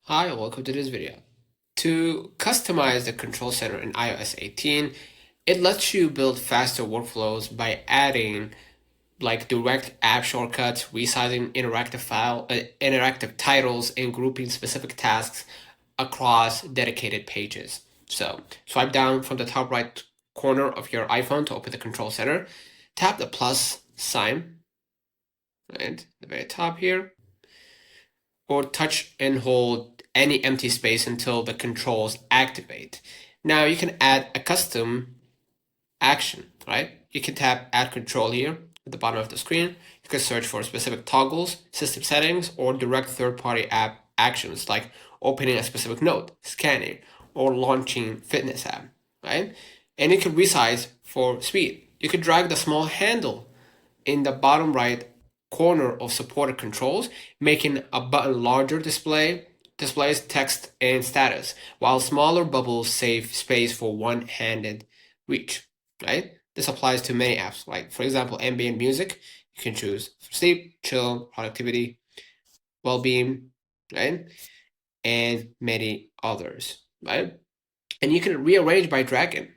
Hi, welcome to this video. To customize the control center in iOS 18, it lets you build faster workflows by adding like direct app shortcuts, resizing interactive titles, and grouping specific tasks across dedicated pages. So swipe down from the top right corner of your iPhone to open the control center. Tap the plus sign, right, at the very top here, or touch and hold any empty space until the controls activate. Now you can add a custom action, right? You can tap add control here at the bottom of the screen. You can search for specific toggles, system settings, or direct third-party app actions like opening a specific node, scanning, or launching fitness app, right? And you can resize for speed. You could drag the small handle in the bottom right corner of supported controls, making a button larger displays text and status, while smaller bubbles save space for one-handed reach, right? This applies to many apps, like for example, ambient music. You can choose sleep, chill, productivity, well-being, right? And many others, right? And you can rearrange by dragging,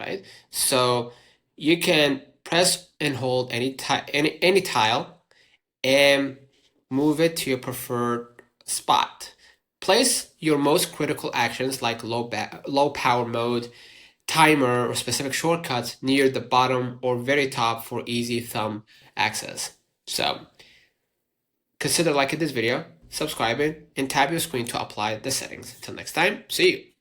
right? So you can press and hold any tile and move it to your preferred spot. Place your most critical actions like low power mode, timer, or specific shortcuts near the bottom or very top for easy thumb access. So consider liking this video, subscribing, and tap your screen to apply the settings. Until next time, see you.